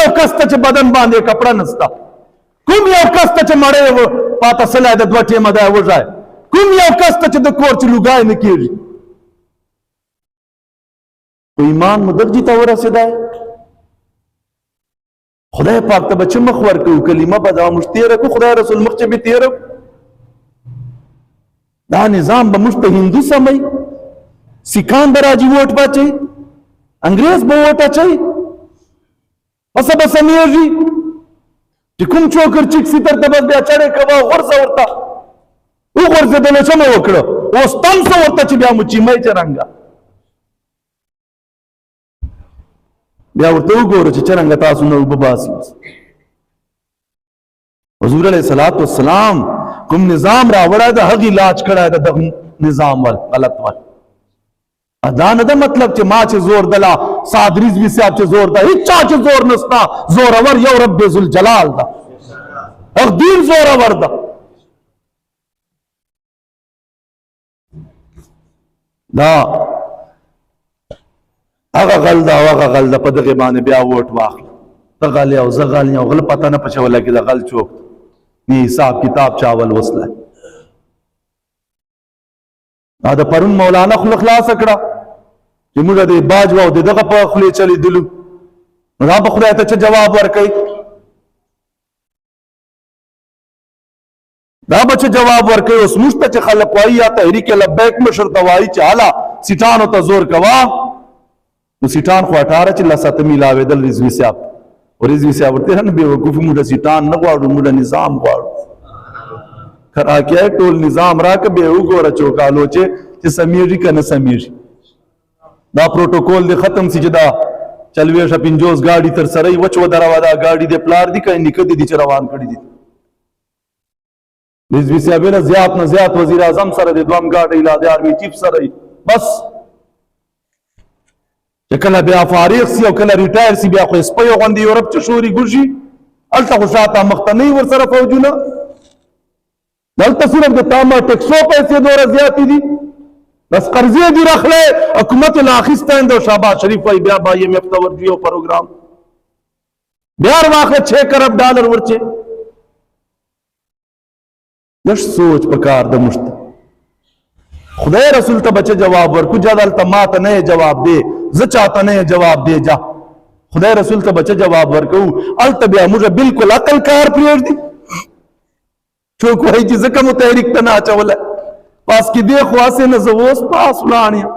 یو کس ته چې بدن باندې کپڑا نستا کوم یو کس ته چې مړی و پاته سلی د دوه ټیمه دی وژای کوم یو کس ته چې د کور چې لوګای نه کېږي خو ایمان مو دغجي ته ورسېدی خدای پاک ته به چې مخ ورکوو کلمه به دا موږ تېره کړو خدای رسول مخ چې به تېره دا نظام به موږ ته هندو سموي سیکان به راځي ووټ به اچوي انګریز به ووټ اچوي پسه به سمیږي چې کوم چوکر چیک سي درته بس بیا چړې کوه غورځه ورته وغورځېدلو څه مې وکړه اوس تم څه ورته چې بیا مو چیمۍ چرنګه بیا ورته وګوره چې څرنګه تاسو نه اوبه باسي حضور علیه الصلاۃ والسلام کوم نظام راوړی د هغې علاج کړی د دغه نظام ول غلط ول دا نه ده مطلب چې ما چې زور دلا سعد رضوي صاحب چې زور ده هیچ چا چې زور نستا زورور یو رب ذوالجلال ده هغ دین زورور ده دا هغه غل ده او هغه غل ده په دغې باندې بیا ووټ واخله ته غل یې او زه غل یم او غله پته نه پچه ولګي د غل چوک نه حساب کتاب چاول وسله دا د پرون مولانا خوله خلاصه کړه چې موږ د باج او د دغه په خولې چلیدلو نو دا به خدای ته څه جواب ورکوي دا به څه جواب ورکوي اوس موږ ته چې خلک وایي یا تحریک لبیک مشر ته وایي چې هله سیټانو ته زور کوه نو سیټان خو 18 چې لسته میلاوېدل رضوي صاحب او رضوي صاحب ورته نه بېوقوفي موږ سیټان نه غواړو موږ نظام غواړو راکې ټول نظام راکه به وګوره چوکالو چې سمیږي که نه سمیږي دا پروتوکول دی ختم سي چې دا 40-50 ګاډي تر سره وچ ودروه دا ګاډي د پلار دي که نیکه دي چې روان کړي دي رضوي صاحب نه زیات نه زیات وزیر اعظم سره د دوم ګاډي لا د آرمي چیف سره بس چې کله بیا فارغ سي او کله ریټایر سي بیا خو سپیو غوندې یورپ چې شوري ګرځي هلته خو شاته مخته نه وي ورسره فوجونه دلته صرف د تامه ټکسو پیسې دوره زیاتې دي بس قرضې دي رخلی حکومت یې لا اخیستی او شهباز شریف وایي بیا به IMF ته ورځي یو پروګرام بیا واخله 6 کروڑ ډالر ورچې لږ سوچ پکار د موږ ته خدای رسول ته بچه جواب ورکو جا دلته ما ته نه جواب دی زه چاته نه جواب دی جا خدای رسول ته بچه جواب ورکو هلته بیا موږ بالکل عقل کار پرېږدي څوک وایي چې ځکه مو تحریک ته نه اچولی پاس کې دی خو هسې نه زه اوس پاس ولاړ یم